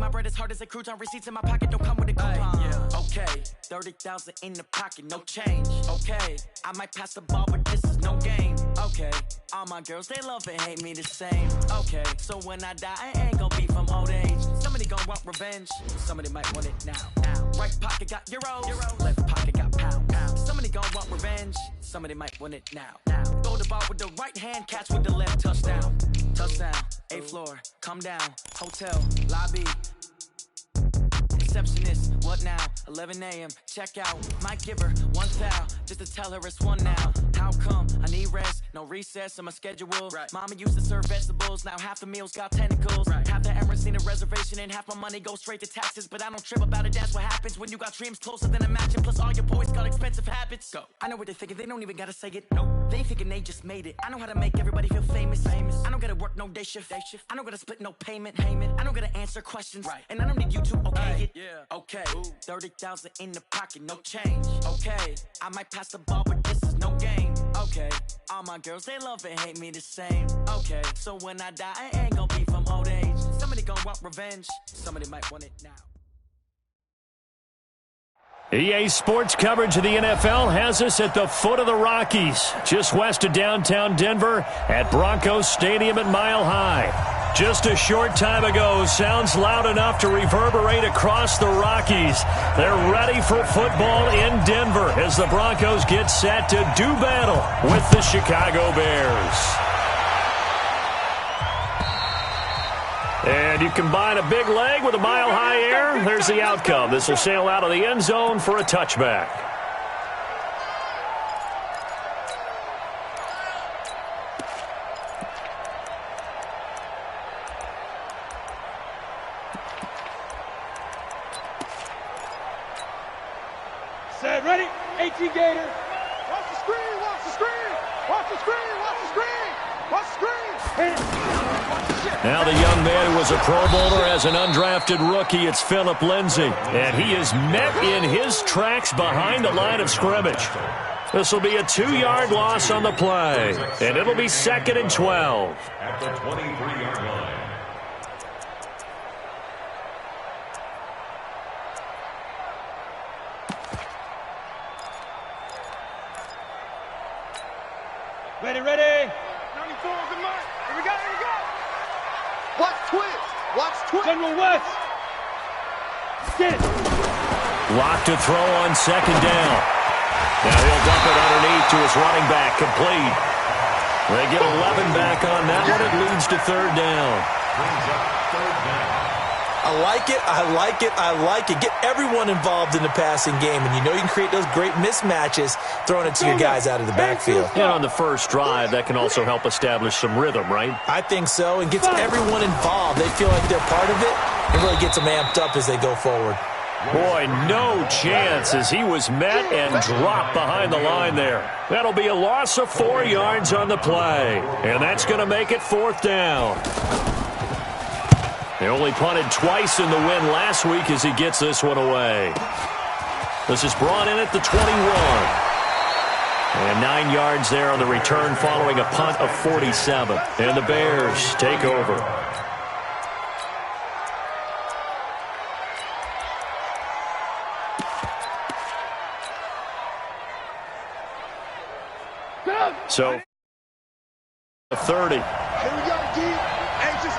my bread as hard as a crouton. Receipts in my pocket don't come with a coupon. Yeah. Okay, 30,000 in the pocket, no change. Okay, I might pass the ball, but this is no game. Okay, all my girls, they love and hate me the same. Okay, so when I die, I ain't gonna be from old age. Somebody gon' want revenge, somebody might want it now. Right pocket got euros, left pocket got pounds. Somebody gon' want revenge, somebody might want it now. Throw the ball with the right hand, catch with the left, touchdown. Touchdown, 8th floor, come down, hotel, lobby. Receptionist, what now? 11 a.m. check out. Might give her one foul just to tell her it's one now. How come? I need rest, no recess in my schedule. Right. Mama used to serve vegetables, now half the meals got tentacles. Right. Half the Emirates need a reservation and half my money goes straight to taxes. But I don't trip about it, that's what happens when you got dreams closer than a mansion. Plus all your boys got expensive habits. Go. I know what they're thinking, they don't even gotta say it. Nope. They thinking they just made it. I know how to make everybody feel famous. I don't gotta work no day shift. I don't gotta split no payment. I don't gotta answer questions. Right. And I don't need you to okay it. Yeah. Okay, 30,000 in the pocket, no change. Okay, I might pass the ball, but this is no game. Okay, all my girls, they love and hate me the same. Okay, so when I die, I ain't gonna be from old age. Somebody gon' want revenge, somebody might want it now. EA Sports coverage of the NFL has us at the foot of the Rockies, just west of downtown Denver at Broncos Stadium at Mile High. Just a short time ago, sounds loud enough to reverberate across the Rockies. They're ready for football in Denver as the Broncos get set to do battle with the Chicago Bears. And you combine a big leg with a mile-high air, there's the outcome. This will sail out of the end zone for a touchback. Set, ready, 18 Gator. Watch the screen, watch the screen, watch the screen, watch the screen, watch the screen. Hit it. Now the young man who was a Pro Bowler as an undrafted rookie, it's Phillip Lindsay. And he is met in his tracks behind the line of scrimmage. This will be a 2-yard loss on the play. And it'll be 2nd and 12. At the 23-yard line. Ready, ready. 94 is the mark. Here we go, here we go. Watch twist. Watch twist. General West. Get it. Lock to throw on 2nd down. Now he'll dump it underneath to his running back, complete. They get 11 back on that one. It leads to 3rd down. Brings up 3rd down. I like it, I like it, I like it. Get everyone involved in the passing game, and you know you can create those great mismatches throwing it to your guys out of the backfield. And on the first drive, that can also help establish some rhythm, right? I think so, and gets everyone involved. They feel like they're part of it, and really gets them amped up as they go forward. Boy, no chance as he was met and dropped behind the line there. That'll be a loss of 4 yards on the play, and that's going to make it 4th down. They only punted twice in the win last week as he gets this one away. This is brought in at the 21. And 9 yards there on the return following a punt of 47. And the Bears take over. So, 30. Here we go, D. It's just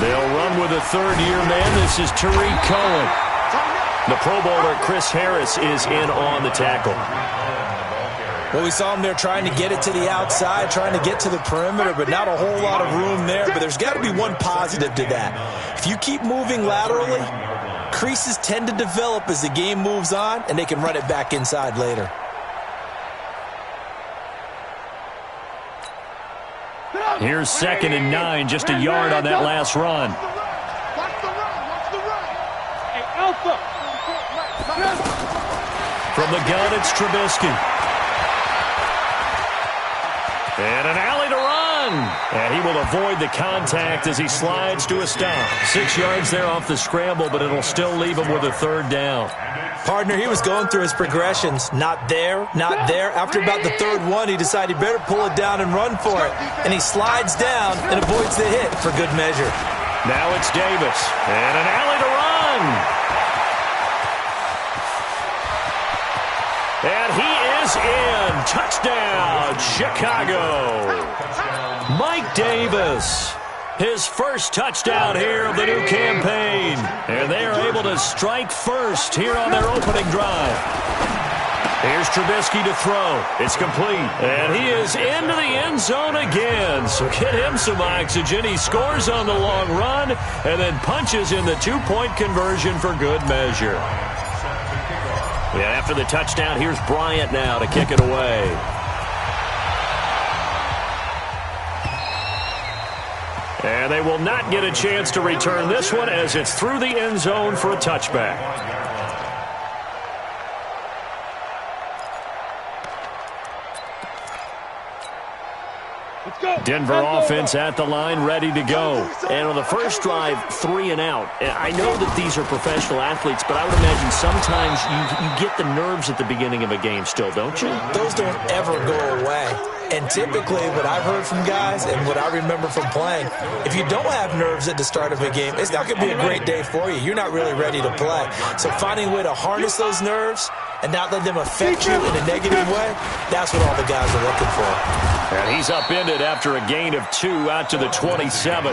They'll run with a 3rd-year man. This is Tariq Cohen. The Pro Bowler Chris Harris is in on the tackle. Well, we saw him there trying to get it to the outside, trying to get to the perimeter, but not a whole lot of room there. But there's got to be one positive to that. If you keep moving laterally, creases tend to develop as the game moves on, and they can run it back inside later. Here's 2nd and 9, just a yard on that last run. Watch the run, watch the run. Hey, Alpha. From the gun, it's Trubisky. And an alley to run. And he will avoid the contact as he slides to a stop. 6 yards there off the scramble, but it'll still leave him with a 3rd down. Partner, he was going through his progressions. Not there, not there. After about the 3rd one, he decided he better pull it down and run for it. And he slides down and avoids the hit for good measure. Now it's Davis. And an alley to run. And he is in. Touchdown, Chicago. Mike Davis. His first touchdown here of the new campaign. And they are able to strike first here on their opening drive. Here's Trubisky to throw. It's complete. And he is into the end zone again. So get him some oxygen. He scores on the long run and then punches in the two-point conversion for good measure. Yeah, after the touchdown, here's Bryant now to kick it away. And they will not get a chance to return this one as it's through the end zone for a touchback. Denver offense at the line, ready to go. And on the first drive, 3 and out. I know that these are professional athletes, but I would imagine sometimes you get the nerves at the beginning of a game still, don't you? Those don't ever go away. And typically, what I've heard from guys and what I remember from playing, if you don't have nerves at the start of a game, it's not going to be a great day for you. You're not really ready to play. So finding a way to harness those nerves and not let them affect you in a negative way, that's what all the guys are looking for. And he's upended after a gain of 2 out to the 27.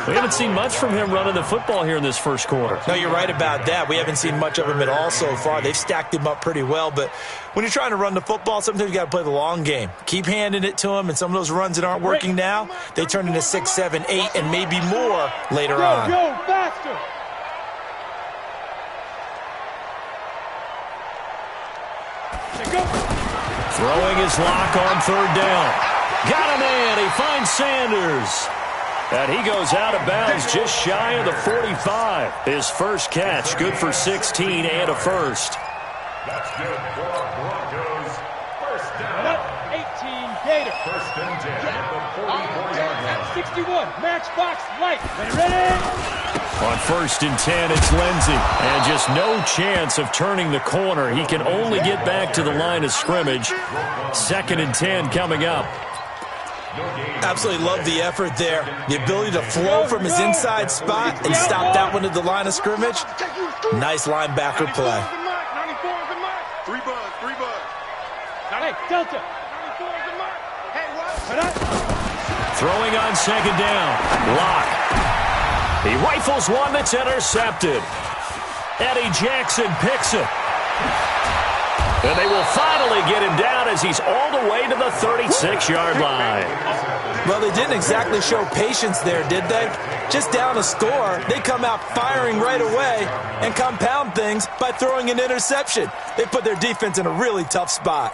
We haven't seen much from him running the football here in this first quarter. No, you're right about that. We haven't seen much of him at all so far. They've stacked him up pretty well, but when you're trying to run the football, sometimes you got to play the long game. Keep handing it to him, and some of those runs that aren't working now, they turn into 6, 7, 8, and maybe more later on. Go, faster! Throwing his lock on third down. Got a man. He finds Sanders. And he goes out of bounds just shy of the 45. His first catch, good for 16 and a first. That's good for Broncos. First down. 18 Gator. First and 10 at the 44-yard line. 61, matchbox light. Ready? On first and 10, it's Lindsey. And just no chance of turning the corner. He can only get back to the line of scrimmage. Second and 10 coming up. Absolutely love the effort there. The ability to flow from his inside spot and stop that one at the line of scrimmage. Nice linebacker play. 94 is the mark. 3 buds. Hey, Delta. 94 is the mark. Hey, what? Throwing on second down. Lock. He rifles one that's intercepted. Eddie Jackson picks it. And they will finally get him down as he's all the way to the 36-yard line. Well, they didn't exactly show patience there, did they? Just down a score, they come out firing right away and compound things by throwing an interception. They put their defense in a really tough spot.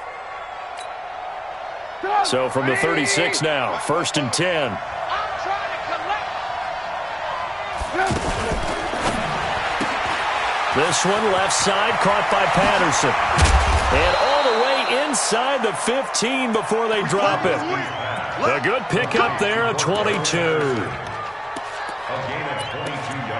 So from the 36 now, first and 10. This one left side, caught by Patterson. And all the way inside the 15 before they drop it. A good pickup there at 22.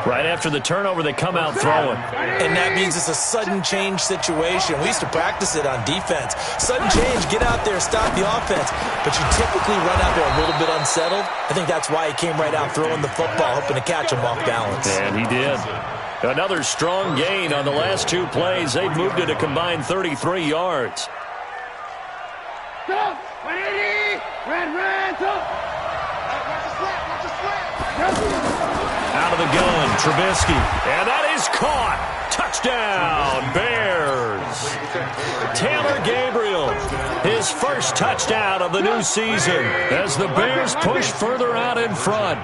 Right after the turnover, they come out throwing. And that means it's a sudden change situation. We used to practice it on defense. Sudden change, get out there, stop the offense. But you typically run out there a little bit unsettled. I think that's why he came right out throwing the football, hoping to catch him off balance. And he did. Another strong gain on the last 2 plays. They've moved it a combined 33 yards. Go! 180! Red, go! Watch the slap! Out of the gun, Trubisky. And that is caught. Touchdown, Bears. Taylor Gabriel, his first touchdown of the new season as the Bears push further out in front.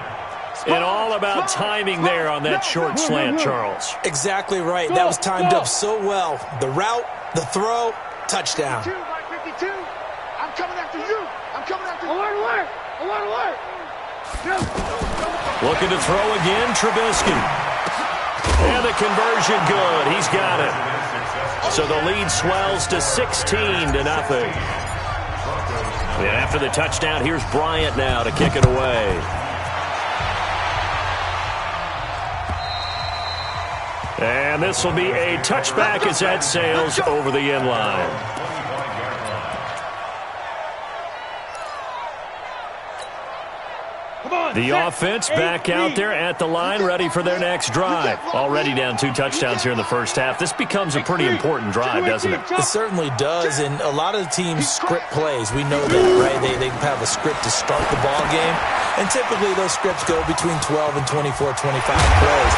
And all about timing there on that short slant, Charles. Exactly right. That was timed up so well. The route, the throw, touchdown. 52. I'm coming after you. Alert. Looking to throw again, Trubisky. And the conversion good. He's got it. So the lead swells to 16-0. And after the touchdown, here's Bryant now to kick it away. And this will be a touchback as that sails over the end line. Come on. The offense back out there at the line, ready for their next drive. Already down 2 touchdowns here in the first half. This becomes a pretty important drive, doesn't it? It certainly does, and a lot of the teams script plays. We know that, right? They have a script to start the ball game, and typically those scripts go between 12 and 24, 25 plays.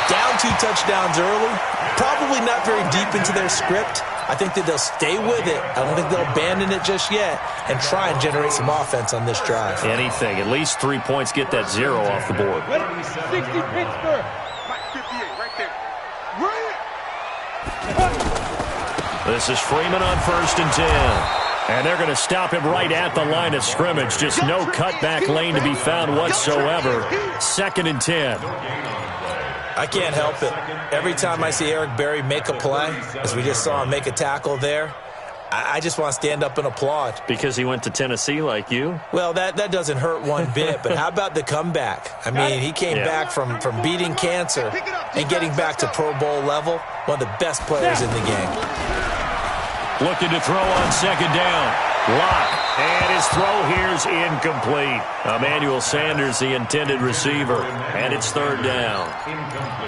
Down 2 touchdowns early, probably not very deep into their script. I think that they'll stay with it. I don't think they'll abandon it just yet and try and generate some offense on this drive. Anything. At least 3 points, get that 0 off the board. 60 Pittsburgh. 58 right there. This is Freeman on 1st and 10. And they're going to stop him right at the line of scrimmage. Just no cutback lane to be found whatsoever. 2nd and 10. I can't help it. Every time I see Eric Berry make a play, as we just saw him make a tackle there, I just want to stand up and applaud. Because he went to Tennessee like you? Well, that doesn't hurt one bit, but how about the comeback? I mean, he came back from beating cancer and getting back to Pro Bowl level, one of the best players in the game. Looking to throw on 2nd down. Lock. And his throw here's incomplete. Emmanuel Sanders, the intended receiver. And it's 3rd down.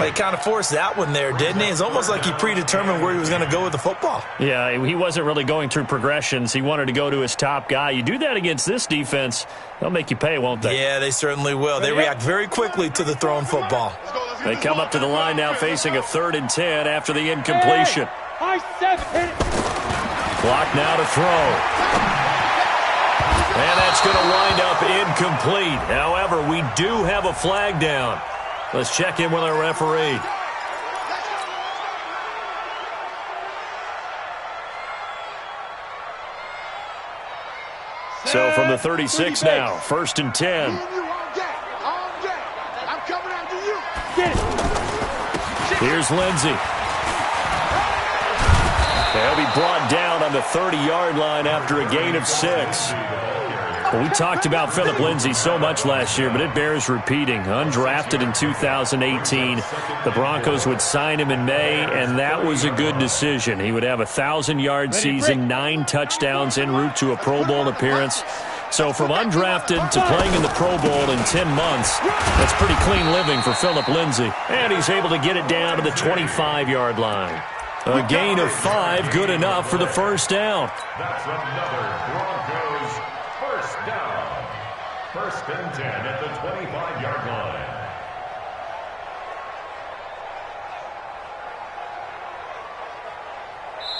He kind of forced that one there, didn't he? It's almost like he predetermined where he was going to go with the football. Yeah, he wasn't really going through progressions. He wanted to go to his top guy. You do that against this defense, they'll make you pay, won't they? Yeah, they certainly will. They react very quickly to the thrown football. They come up to the line now facing a 3rd and 10 after the incompletion. Clock now to throw. And that's going to wind up incomplete. However, we do have a flag down. Let's check in with our referee. So from the 36 now, 1st and 10. Here's Lindsey. They'll be brought down on the 30-yard line after a gain of 6. Well, we talked about Philip Lindsay so much last year, but it bears repeating. Undrafted in 2018, the Broncos would sign him in May, and that was a good decision. He would have a 1,000-yard season, 9 touchdowns en route to a Pro Bowl appearance. So from undrafted to playing in the Pro Bowl in 10 months, that's pretty clean living for Philip Lindsay. And he's able to get it down to the 25-yard line. A gain of 5, good enough for the 1st down. That's another Broncos first down. 1st and 10 at the 25-yard line.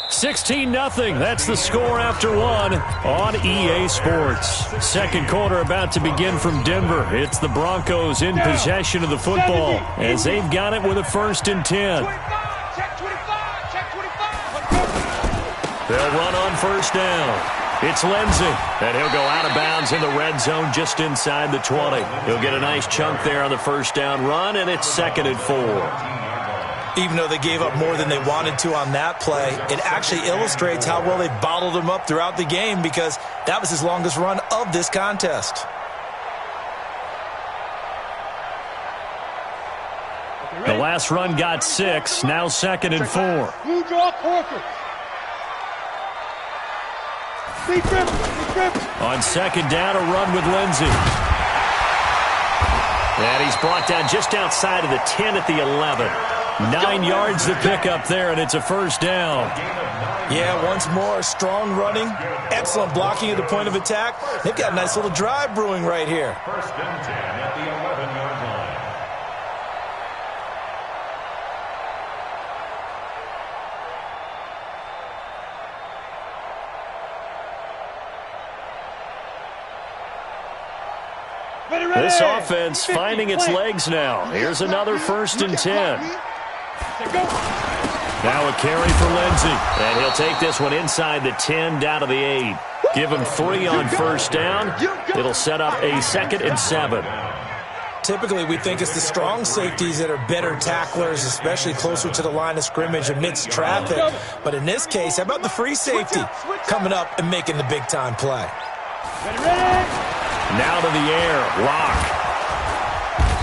$16-0. That's the score after 1 on EA Sports. 2nd quarter about to begin from Denver. It's the Broncos in possession of the football as they've got it with a 1st and 10. They'll run on 1st down. It's Lindsey, and he'll go out of bounds in the red zone just inside the 20. He'll get a nice chunk there on the 1st down run, and it's 2nd and 4. Even though they gave up more than they wanted to on that play, it actually illustrates how well they bottled him up throughout the game because that was his longest run of this contest. The last run got 6, now 2nd and 4. Blue draw Corker. On 2nd down, a run with Lindsey. And he's brought down just outside of the 10 at the 11. 9 yards to pick up there, and it's a 1st down. Yeah, once more, strong running, excellent blocking at the point of attack. They've got a nice little drive brewing right here. 1st and 10 at the 11-yard line. This offense finding its legs now. Here's another 1st and 10. Now a carry for Lindsey. And he'll take this one inside the 10 down to the 8. Give him 3 on 1st down. It'll set up a 2nd and 7. Typically, we think it's the strong safeties that are better tacklers, especially closer to the line of scrimmage amidst traffic. But in this case, how about the free safety coming up and making the big-time play? Now to the air, Lock.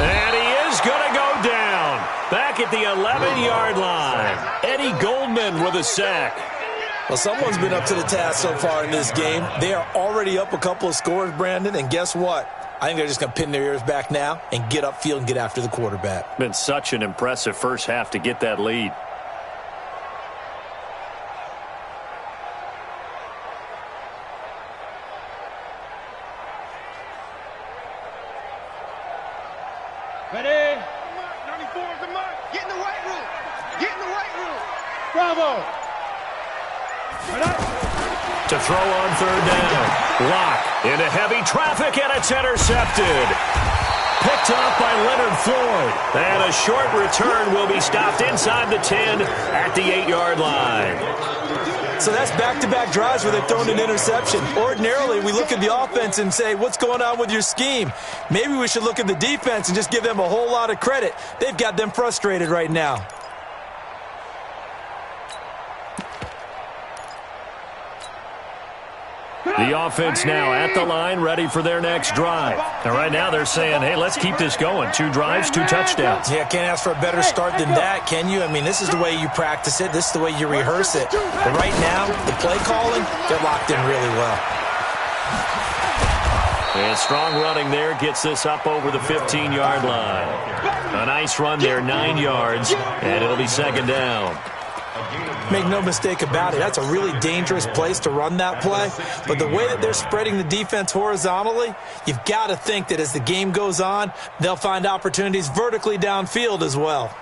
And he is going to go down. Back at the 11-yard line. Eddie Goldman with a sack. Well, someone's been up to the task so far in this game. They are already up a couple of scores, Brandon, and guess what? I think they're just going to pin their ears back now and get upfield and get after the quarterback. Been such an impressive first half to get that lead. Ready? 94 is the mark. Get in the weight room. Get in the weight room. Bravo. To throw on third down. Lock into heavy traffic, and it's intercepted. Picked off by Leonard Floyd. And a short return will be stopped inside the 10 at the 8-yard line. So that's back-to-back drives where they've thrown an interception. Ordinarily, we look at the offense and say, what's going on with your scheme? Maybe we should look at the defense and just give them a whole lot of credit. They've got them frustrated right now. The offense now at the line, ready for their next drive. And right now they're saying, hey, let's keep this going. 2 drives, 2 touchdowns. Yeah, can't ask for a better start than that, can you? I mean, this is the way you practice it. This is the way you rehearse it. But right now, the play calling, they're locked in really well. And strong running there gets this up over the 15-yard line. A nice run there, 9 yards, and it'll be second down. Make no mistake about it, that's a really dangerous place to run that play. But the way that they're spreading the defense horizontally, you've got to think that as the game goes on, they'll find opportunities vertically downfield as well.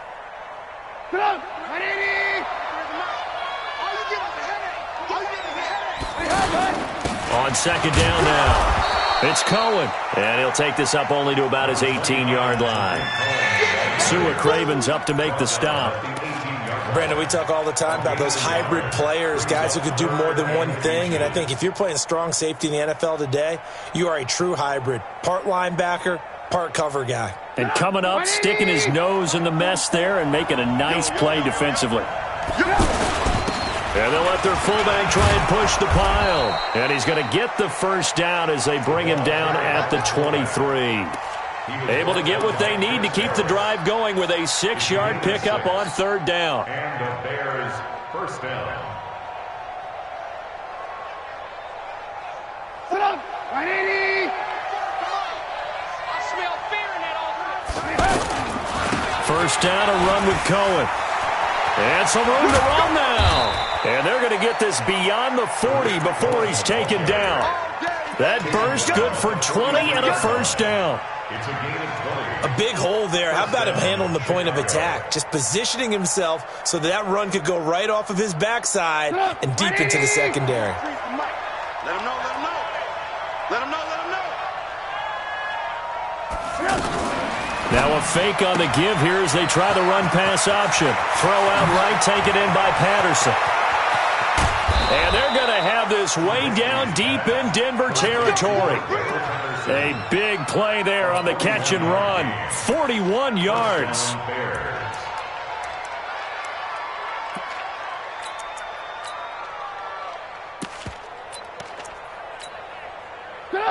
On second down now, it's Cohen. And he'll take this up only to about his 18-yard line. Sua Craven's up to make the stop. Brandon, we talk all the time about those hybrid players, guys who could do more than one thing. And I think if you're playing strong safety in the NFL today, you are a true hybrid. Part linebacker, part cover guy. And coming up, sticking his nose in the mess there and making a nice play defensively. And they'll let their fullback try and push the pile. And he's going to get the first down as they bring him down at the 23. Able to get what they need to keep the drive going with a 6-yard pickup on third down. And the Bears first down. Sit up. 180. I smell fear in that offense. First down, a run with Cohen. And some room to run now. And they're going to get this beyond the 40 before he's taken down. That burst good for 20 and a first down. It's a gain of 20. A big hole there. How about him handling the point of attack? Just positioning himself so that run could go right off of his backside and deep into the secondary. Let him know, let him know. Let him know, let him know. Now a fake on the give here as they try the run-pass option. Throw out right, taken in by Patterson. And they're going to have this way down deep in Denver territory. A big play there on the catch and run. 41 yards.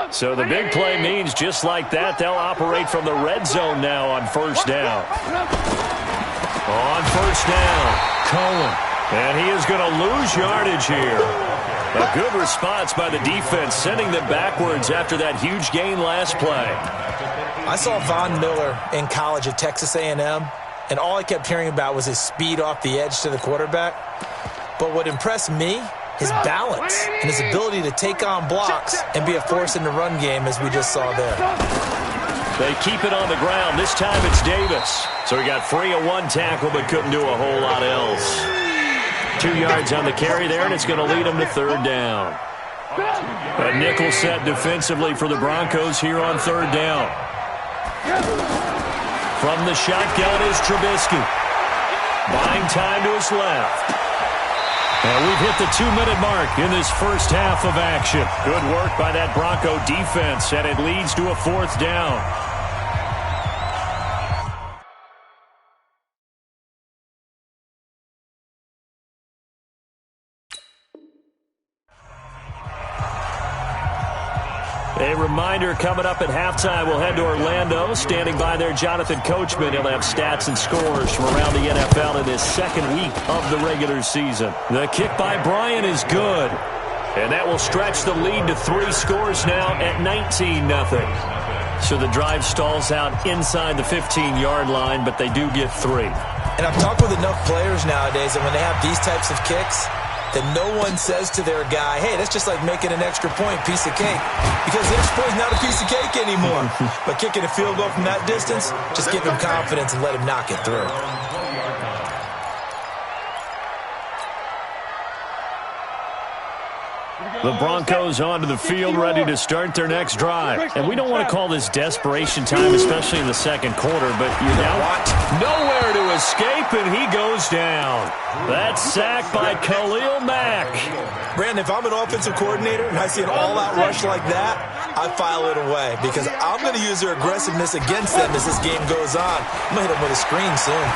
So the big play means just like that, they'll operate from the red zone now on first down. On first down, Cohen. And he is going to lose yardage here. A good response by the defense, sending them backwards after that huge gain last play. I saw Von Miller in college at Texas A&M, and all I kept hearing about was his speed off the edge to the quarterback. But what impressed me, his balance and his ability to take on blocks and be a force in the run game, as we just saw there. They keep it on the ground. This time it's Davis. So he got free of one tackle but couldn't do a whole lot else. 2 yards on the carry there, and it's going to lead them to third down. A nickel set defensively for the Broncos here on third down. From the shotgun is Trubisky. Buying time to his left. And we've hit the 2-minute mark in this first half of action. Good work by that Bronco defense, and it leads to a fourth down. A reminder, coming up at halftime, we'll head to Orlando. Standing by there, Jonathan Coachman. He'll have stats and scores from around the NFL in this second week of the regular season. The kick by Bryant is good. And that will stretch the lead to 3 scores now at 19-0. So the drive stalls out inside the 15-yard line, but they do get 3. And I've talked with enough players nowadays, and when they have these types of kicks, that no one says to their guy, hey, that's just like making an extra point, piece of cake. Because the extra point is not a piece of cake anymore. But kicking a field goal from that distance, just give him confidence and let him knock it through. The Broncos onto the field, ready to start their next drive. And we don't want to call this desperation time, especially in the second quarter, but you know nowhere to escape, and he goes down. That's sacked by Khalil Mack. Brandon, if I'm an offensive coordinator and I see an all-out rush like that, I file it away because I'm going to use their aggressiveness against them as this game goes on. I'm going to hit them with a screen soon.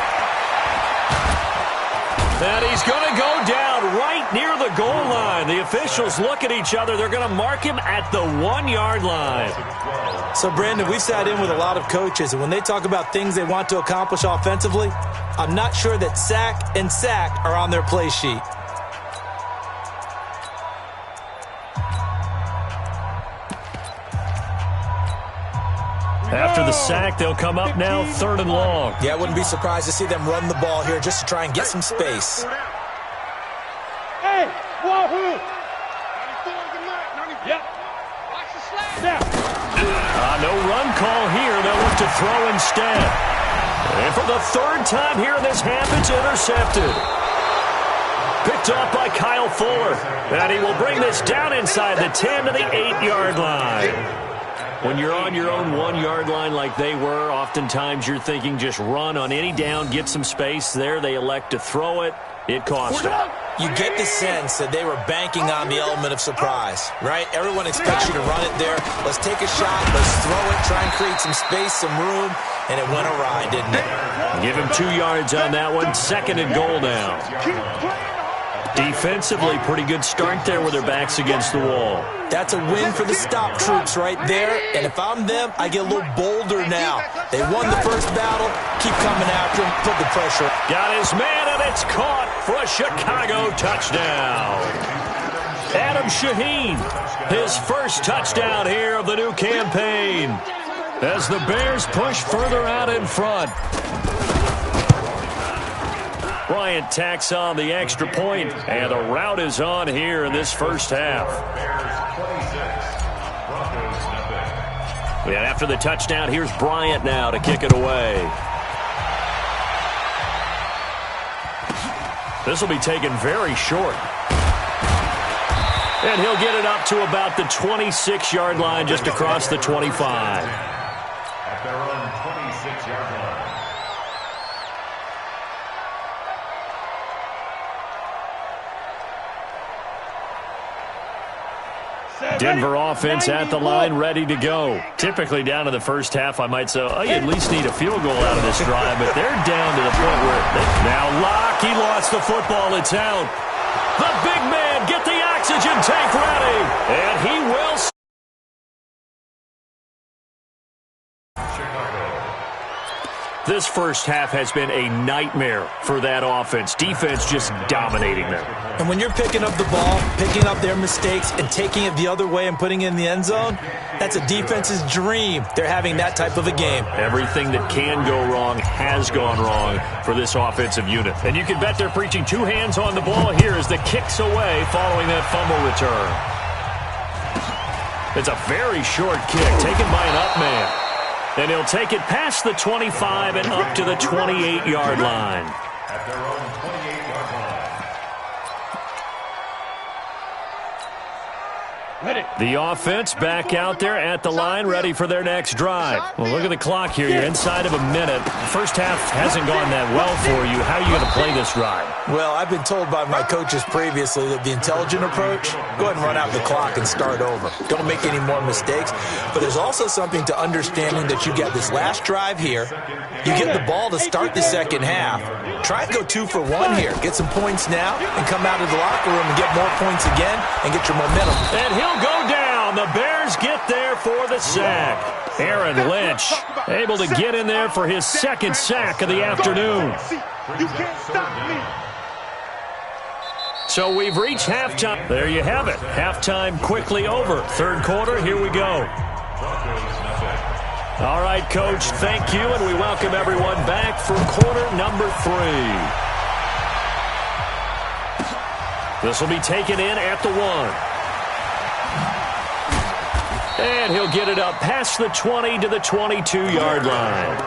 And he's going to go down right near the goal line. The officials look at each other. They're going to mark him at the 1-yard line. So, Brandon, we've sat in with a lot of coaches, and when they talk about things they want to accomplish offensively, I'm not sure that sack and sack are on their play sheet. After the sack, they'll come up now 3rd and long. Yeah, I wouldn't be surprised to see them run the ball here just to try and get some space. Hey, wahoo! 94 good night. 94. Yep. Watch the slap. No run call here. They'll look to throw instead. And for the 3rd time here in this half, it's intercepted. Picked off by Kyle Fuller. And he will bring this down inside the 10 to the 8-yard line. When you're on your own 1-yard line like they were, oftentimes you're thinking just run on any down, get some space. There they elect to throw it. It cost them. You get the sense that they were banking on the element of surprise, right? Everyone expects you to run it there. Let's take a shot. Let's throw it. Try and create some space, some room. And it went awry, didn't it? Give him 2 yards on that one. 2nd and goal now. Defensively, pretty good start there with their backs against the wall. That's a win for the stop troops right there. And if I'm them, I get a little bolder now. They won the first battle. Keep coming after him. Put the pressure. Got his man, and it's caught for a Chicago touchdown. Adam Shaheen, his first touchdown here of the new campaign. As the Bears push further out in front. Bryant tacks on the extra point, and the route is on here in this first half. And after the touchdown, here's Bryant now to kick it away. This will be taken very short. And he'll get it up to about the 26-yard line, just across the 25. At their own 26-yard line. Denver offense at the line, ready to go. Typically down to the first half, I might say, oh, you at least need a field goal out of this drive, but they're down to the point where now Locke, he lost the football. It's out. The big man, get the oxygen tank ready, and he will. This first half has been a nightmare for that offense. Defense just dominating them. And when you're picking up the ball, picking up their mistakes, and taking it the other way and putting it in the end zone, that's a defense's dream. They're having that type of a game. Everything that can go wrong has gone wrong for this offensive unit. And you can bet they're preaching 2 hands on the ball here as the kick's away following that fumble return. It's a very short kick taken by an up man. And he'll take it past the 25 and up to the 28-yard line. At their own 28-yard line. The offense back out there at the line, ready for their next drive. Well, look at the clock here. You're inside of a minute. The first half hasn't gone that well for you. How are you going to play this drive? Well, I've been told by my coaches previously that the intelligent approach, go ahead and run out the clock and start over. Don't make any more mistakes. But there's also something to understanding that you get this last drive here. You get the ball to start the second half. Try and go 2 for 1 here. Get some points now and come out of the locker room and get more points again and get your momentum. And he'll go down. The Bears get there for the sack. Aaron Lynch able to get in there for his 2nd sack of the afternoon. You can't stop me. So we've reached halftime. There you have it. Halftime quickly over. 3rd quarter, here we go. Broncos 0. All right, Coach, thank you, and we welcome everyone back for quarter number 3. This will be taken in at the 1. And he'll get it up past the 20 to the 22-yard line.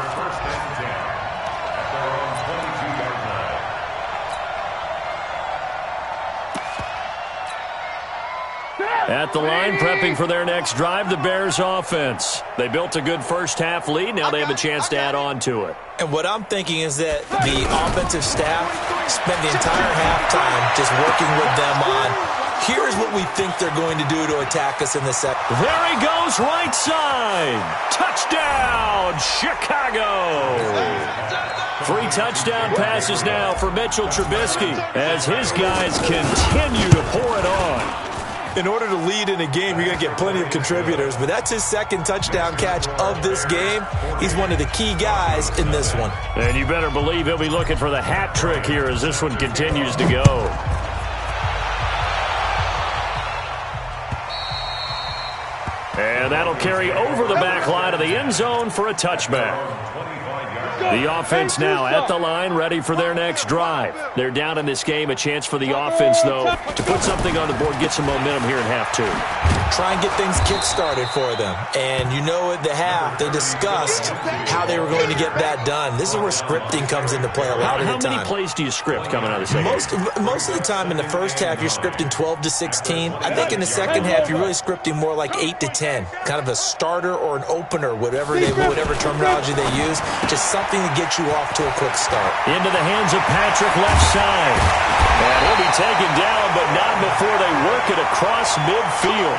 At the line, prepping for their next drive, the Bears offense. They built a good first-half lead. Now they have a chance to add on to it. And what I'm thinking is that the offensive staff spent the entire halftime just working with them on, here's what we think they're going to do to attack us in the second. There he goes, right side. Touchdown, Chicago. 3 touchdown passes now for Mitchell Trubisky as his guys continue to pour it on. In order to lead in a game, you're going to get plenty of contributors, but that's his second touchdown catch of this game. He's one of the key guys in this one. And you better believe he'll be looking for the hat trick here as this one continues to go. And that'll carry over the back line of the end zone for a touchback. The offense now at the line, ready for their next drive. They're down in this game. A chance for the offense, though, to put something on the board, get some momentum here in half 2. Try and get things kick-started for them. And you know at the half, they discussed how they were going to get that done. This is where scripting comes into play a lot of the time. How many plays do you script coming out of the second half? Most of the time in the first half, you're scripting 12 to 16. I think in the second half, you're really scripting more like 8 to 10. Kind of a starter or an opener, whatever terminology they use. Just something to get you off to a quick start. Into the hands of Patrick, left side. And he'll be taken down, but not before they work it across midfield.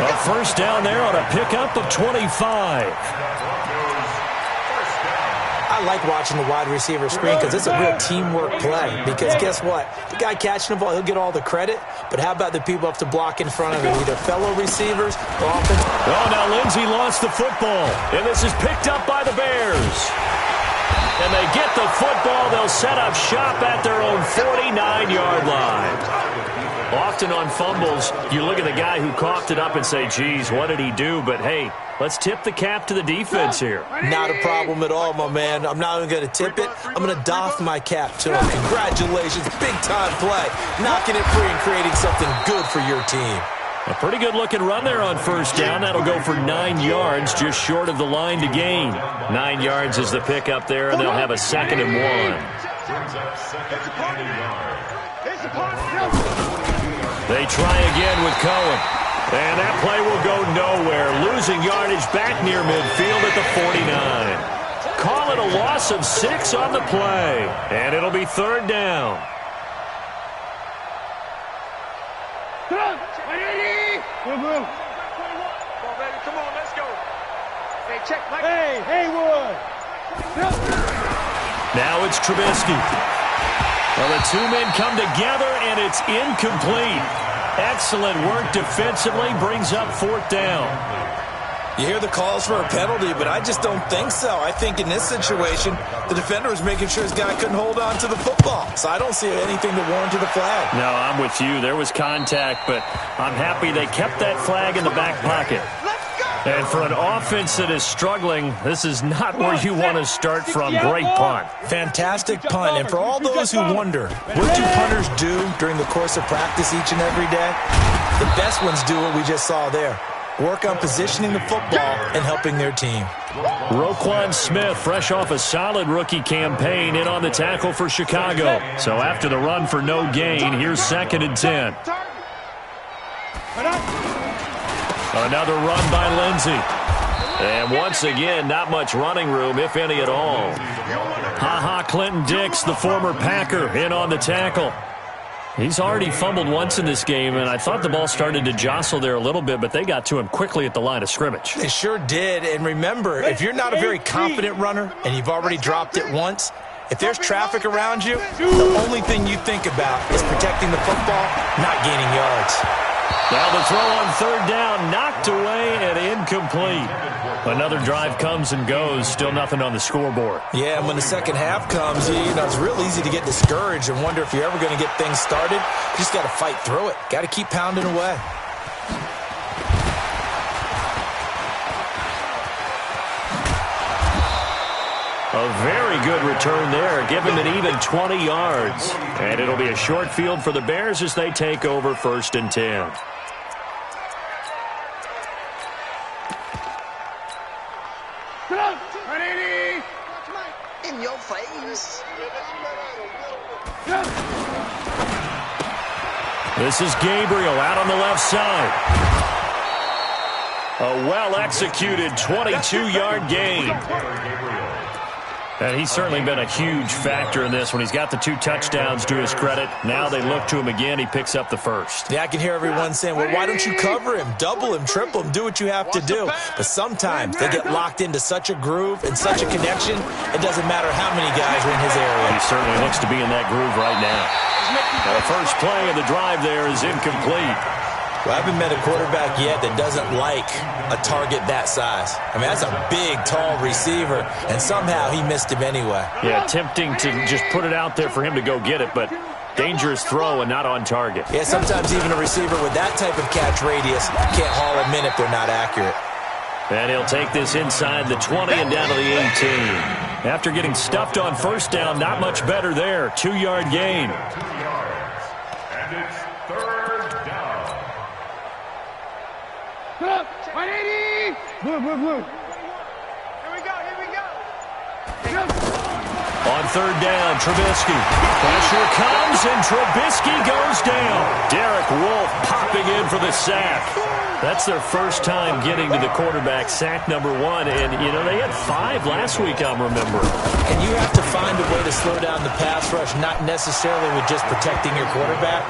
A first down there on a pickup of 25. I like watching the wide receiver screen because it's a real teamwork play. Because guess what? The guy catching the ball, he'll get all the credit. But how about the people up to block in front of him? Either fellow receivers or offense. Oh, now Lindsey lost the football. And this is picked up by the Bears. And they get the football. They'll set up shop at their own 49-yard line. Often on fumbles, you look at the guy who coughed it up and say, geez, what did he do? But, hey, let's tip the cap to the defense here. Not a problem at all, my man. I'm not even going to tip it. I'm going to doff my cap to him. Congratulations. Big-time play. Knocking it free and creating something good for your team. A pretty good-looking run there on first down. That'll go for 9 yards, just short of the line to gain. 9 yards is the pickup there, and they'll have a 2nd and 1. They try again with Cohen. And that play will go nowhere. Losing yardage back near midfield at the 49. Call it a loss of 6 on the play. And it'll be 3rd down. Come on, baby. Come on, let's go. Hey, check. Hey, Haywood. Now it's Trubisky. Well, the 2 men come together, and it's incomplete. Excellent work defensively, brings up 4th down. You hear the calls for a penalty, but I just don't think so. I think in this situation, the defender was making sure his guy couldn't hold on to the football. So I don't see anything that warranted the flag. No, I'm with you. There was contact, but I'm happy they kept that flag in the back pocket. And for an offense that is struggling, this is not where you want to start from. Great punt. Fantastic punt. And for all those who wonder, what do punters do during the course of practice each and every day? The best ones do what we just saw there. Work on positioning the football and helping their team. Roquan Smith, fresh off a solid rookie campaign, in on the tackle for Chicago. So after the run for no gain, here's 2nd and 10. Another run by Lindsey. And once again, not much running room, if any at all. Clinton Dix, the former Packer, in on the tackle. He's already fumbled once in this game, and I thought the ball started to jostle there a little bit, but they got to him quickly at the line of scrimmage. They sure did. And remember, if you're not a very confident runner and you've already dropped it once, if there's traffic around you, the only thing you think about is protecting the football, not gaining yards. Now the throw on 3rd down, knocked away and incomplete. Another drive comes and goes, still nothing on the scoreboard. Yeah, and when the second half comes, it's real easy to get discouraged and wonder if you're ever going to get things started. You just got to fight through it. Got to keep pounding away. A very good return there. Give him an even 20 yards. And it'll be a short field for the Bears as they take over 1st and 10. In your face. This is Gabriel out on the left side. A well-executed 22-yard gain. And he's certainly been a huge factor in this when he's got the 2 touchdowns to his credit. Now they look to him again. He picks up the first. Yeah, I can hear everyone saying, well, why don't you cover him, double him, triple him, do what you have to do. But sometimes they get locked into such a groove and such a connection, it doesn't matter how many guys are in his area. He certainly looks to be in that groove right now. Now the first play of the drive there is incomplete. Well, I haven't met a quarterback yet that doesn't like a target that size. I mean, that's a big, tall receiver, and somehow he missed him anyway. Yeah, tempting to just put it out there for him to go get it, but dangerous throw and not on target. Yeah, sometimes even a receiver with that type of catch radius can't haul them in if they're not accurate. And he'll take this inside the 20 and down to the 18. After getting stuffed on first down, not much better there. 2-yard gain. 2 yards. And it's 3rd down. Come on, 180. Blue. Here we go. On 3rd down, Trubisky. Pressure comes, and Trubisky goes down. Derek Wolfe popping in for the sack. That's their first time getting to the quarterback, sack number 1. And, you know, they had 5 last week, I'm remembering. And you have to find a way to slow down the pass rush, not necessarily with just protecting your quarterback,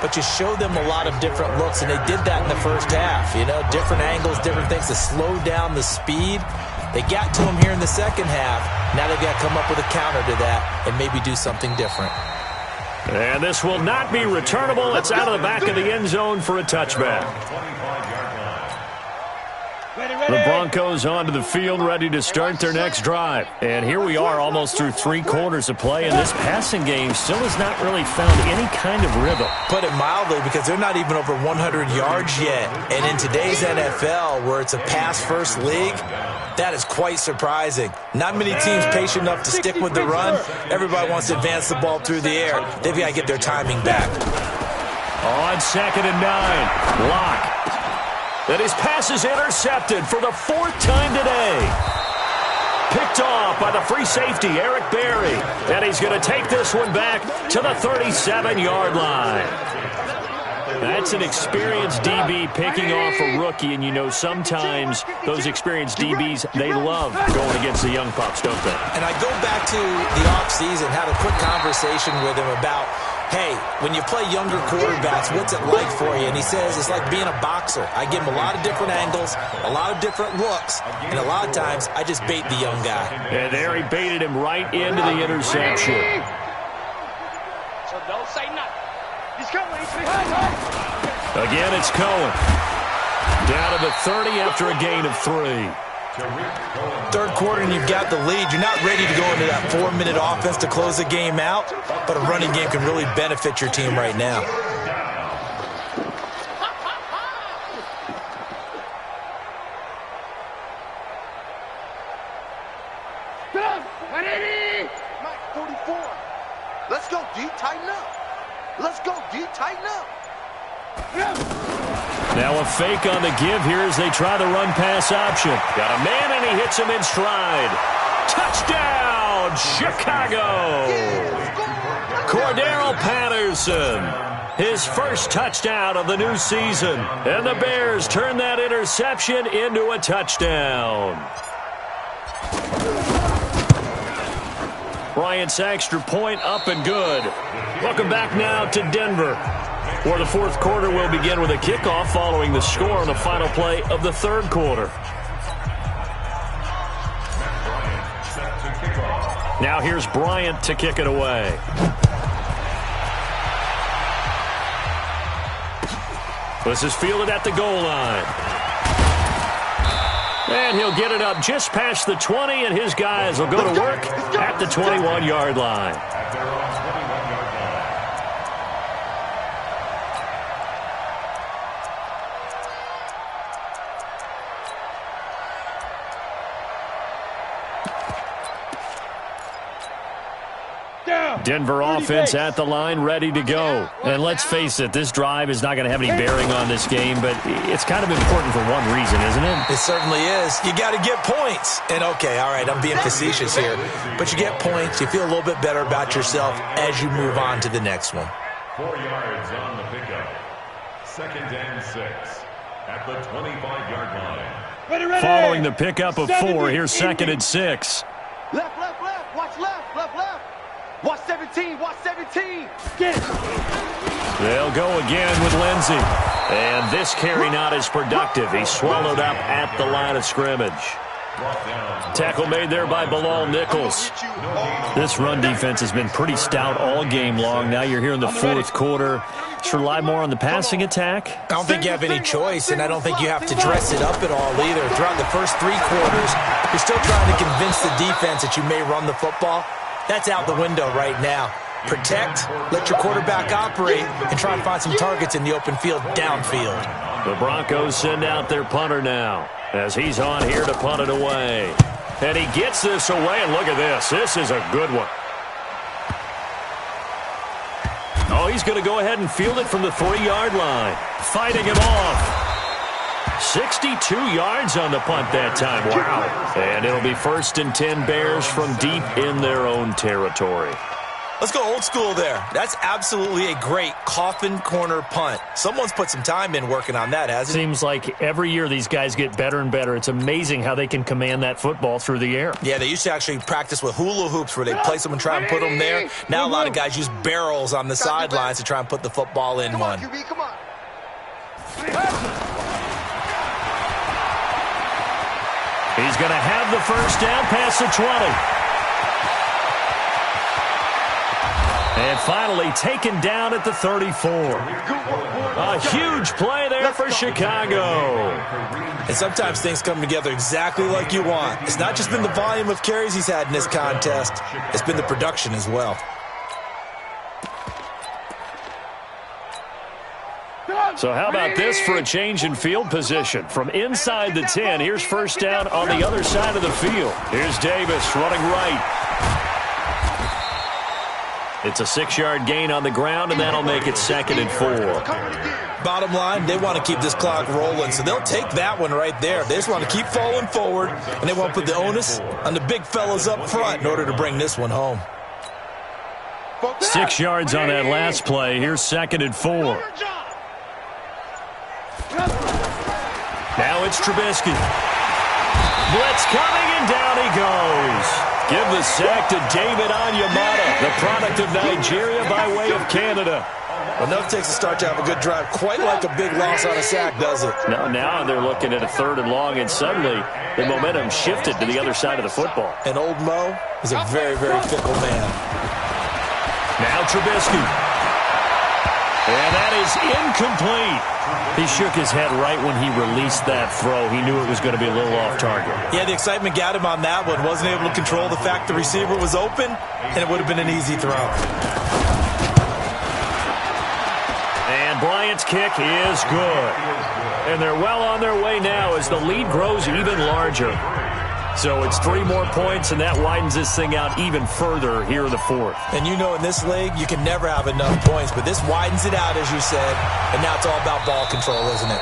but you show them a lot of different looks, and they did that in the first half. You know, different angles, different things to slow down the speed. They got to him here in the second half. Now they've got to come up with a counter to that and maybe do something different. And this will not be returnable. It's out of the back of the end zone for a touchback. The Broncos onto the field, ready to start their next drive. And here we are almost through 3 quarters of play, and this passing game still has not really found any kind of rhythm. Put it mildly, because they're not even over 100 yards yet. And in today's NFL, where it's a pass-first league, that is quite surprising. Not many teams patient enough to stick with the run. Everybody wants to advance the ball through the air. They've got to get their timing back. On 2nd and 9, Locke. And his pass is intercepted for the 4th time today. Picked off by the free safety, Eric Berry. And he's going to take this one back to the 37-yard line. That's an experienced DB picking off a rookie, and you know sometimes those experienced DBs, they love going against the young pups, don't they? And I go back to the offseason, had a quick conversation with him about, hey, when you play younger quarterbacks, what's it like for you? And he says it's like being a boxer. I give him a lot of different angles, a lot of different looks, and a lot of times I just bait the young guy. And there he baited him right into the interception. So don't say nothing. He's coming. Again, it's Cohen. Down to the 30 after a gain of 3. Third quarter and you've got the lead. You're not ready to go into that 4-minute offense to close the game out, but a running game can really benefit your team right now. Mike, 44. Let's go, D. Tighten up. Let's go, D. Tighten up. Now a fake on the give here as they try the run-pass option. Got a man, and he hits him in stride. Touchdown, Chicago! Cordero Patterson, his first touchdown of the new season. And the Bears turn that interception into a touchdown. Bryant's extra point up and good. Welcome back now to Denver, where the 4th quarter will begin with a kickoff following the score on the final play of the 3rd quarter. Now here's Bryant to kick it away. This is fielded at the goal line. And he'll get it up just past the 20, and his guys will go to work at the 21-yard line. Denver offense at the line, ready to go. And let's face it, this drive is not going to have any bearing on this game, but it's kind of important for one reason, isn't it? It certainly is. You got to get points. And, okay, all right, I'm being facetious here, but you get points. You feel a little bit better about yourself as you move on to the next one. 4 yards on the pickup. 2nd and 6 at the 25-yard line. Ready. Following the pickup of 4, here's 2nd and 6. Left. Watch left. Watch 17. Watch 17. Get it. They'll go again with Lindsey. And this carry not as productive. He's swallowed up at the line of scrimmage. Tackle made there by Bilal Nichols. This run defense has been pretty stout all game long. Now you're here in the 4th quarter. Just rely more on the passing attack. I don't think you have any choice, and I don't think you have to dress it up at all either. Throughout the first 3 quarters, you're still trying to convince the defense that you may run the football. That's out the window right now. Protect, let your quarterback operate, and try and find some targets in the open field downfield. The Broncos send out their punter now as he's on here to punt it away. And he gets this away, and look at this. This is a good one. Oh, he's going to go ahead and field it from the 3-yard line. Fighting him off. 62 yards on the punt that time. Wow. And it'll be 1st and 10 Bears from deep in their own territory. Let's go old school there. That's absolutely a great coffin corner punt. Someone's put some time in working on that, hasn't it? Seems like every year these guys get better and better. It's amazing how they can command that football through the air. Yeah, they used to actually practice with hula hoops where they place them and try and put them there. Now a lot of guys use barrels on the sidelines to try and put the football in one. Come on. He's going to have the first down past the 20. And finally taken down at the 34. A huge play there for Chicago. And sometimes things come together exactly like you want. It's not just been the volume of carries he's had in this contest. It's been the production as well. So how about this for a change in field position? From inside the 10, here's first down on the other side of the field. Here's Davis running right. It's a 6-yard gain on the ground, and that'll make it 2nd and 4. Bottom line, they want to keep this clock rolling, so they'll take that one right there. They just want to keep falling forward, and they want to put the onus on the big fellas up front in order to bring this one home. 6 yards on that last play. Here's 2nd and 4. Now it's Trubisky. Blitz coming, and down he goes. Give the sack to David Onyemata, the product of Nigeria by way of Canada. Well, no, it takes a start to have a good drive. Quite like a big loss on a sack, does it? Now they're looking at a 3rd and long, and suddenly the momentum shifted to the other side of the football. And old Mo is a very, very fickle man. Now Trubisky. And that is incomplete. He shook his head right when he released that throw. He knew it was going to be a little off target. Yeah, the excitement got him on that one. Wasn't able to control the fact the receiver was open, and it would have been an easy throw. And Bryant's kick is good. And they're well on their way now as the lead grows even larger. So it's 3 more points, and that widens this thing out even further here in the 4th. And you know in this league, you can never have enough points, but this widens it out, as you said, and now it's all about ball control, isn't it?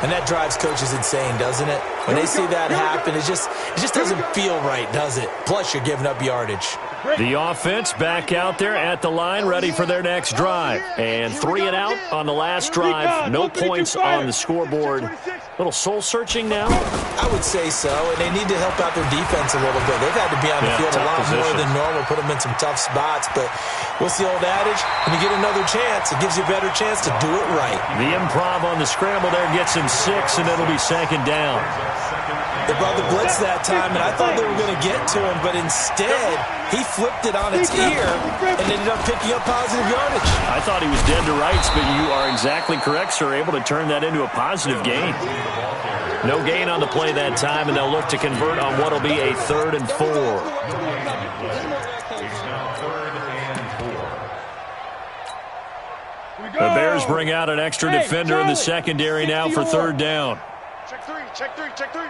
And that drives coaches insane, doesn't it? When they see that happen, it just doesn't feel right, does it? Plus, you're giving up yardage. The offense back out there at the line, ready for their next drive. And 3 and out on the last drive. No points on the scoreboard. Little soul-searching now? I would say so, and they need to help out their defense a little bit. They've had to be on the field a lot more than normal, put them in some tough spots. But what's the old adage? When you get another chance, it gives you a better chance to do it right. The improv on the scramble there gets him 6, and it'll be 2nd down. They brought the blitz that time, and I thought they were going to get to him, but instead, he flipped it on its ear and ended up picking up positive yardage. I thought he was dead to rights, but you are exactly correct, sir. Able to turn that into a positive gain. No gain on the play that time, and they'll look to convert on what will be a 3rd and 4. The Bears bring out an extra defender in the secondary now for 3rd down. Check 3, check 3, check 3.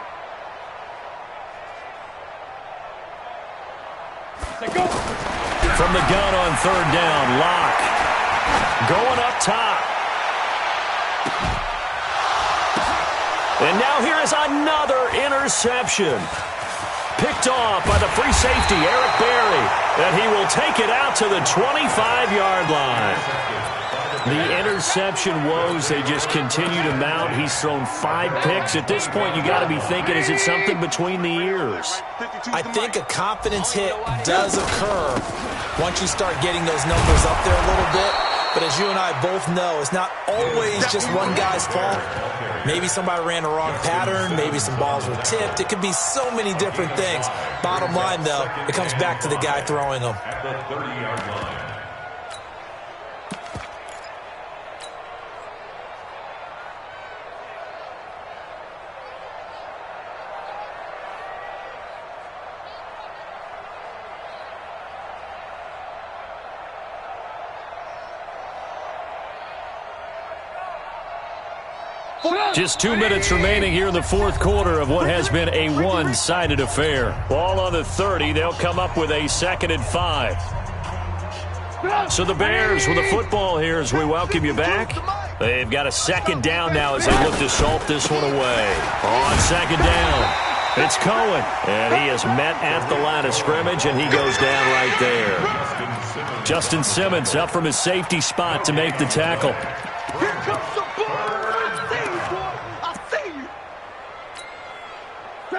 From the gun on third down, Locke going up top. And now here is another interception. Picked off by the free safety, Eric Berry. And he will take it out to the 25-yard line. The interception woes, they just continue to mount. He's thrown 5 picks. At this point, you got to be thinking, is it something between the ears? I think a confidence hit does occur once you start getting those numbers up there a little bit. But as you and I both know, it's not always just one guy's fault. Maybe somebody ran the wrong pattern. Maybe some balls were tipped. It could be so many different things. Bottom line, though, it comes back to the guy throwing them. At the 30-yard line. Just 2 minutes remaining here in the fourth quarter of what has been a one-sided affair. Ball on the 30. They'll come up with a 2nd and 5. So the Bears with the football here as we welcome you back. They've got a 2nd down now as they look to salt this one away. On 2nd down, it's Cohen. And he is met at the line of scrimmage, and he goes down right there. Justin Simmons up from his safety spot to make the tackle. Here comes the ball.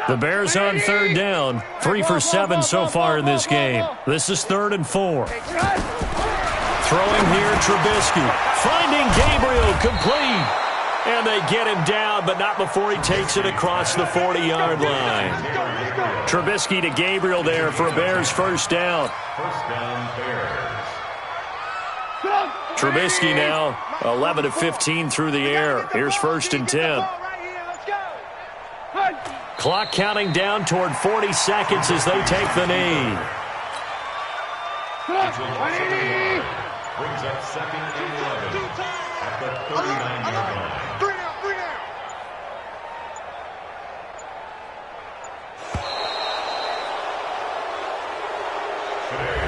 The Bears on 3rd down, 3 for 7 so far in this game. This is 3rd and 4. Throwing here, Trubisky. Finding Gabriel, complete. And they get him down, but not before he takes it across the 40-yard line. Trubisky to Gabriel there for a Bears first down. First down, Bears. Trubisky now 11 of 15 through the air. Here's 1st and 10. Clock counting down toward 40 seconds as they take the knee. Brings up 2nd and 11 at the 39-yard line. 3 down, 3 down. Today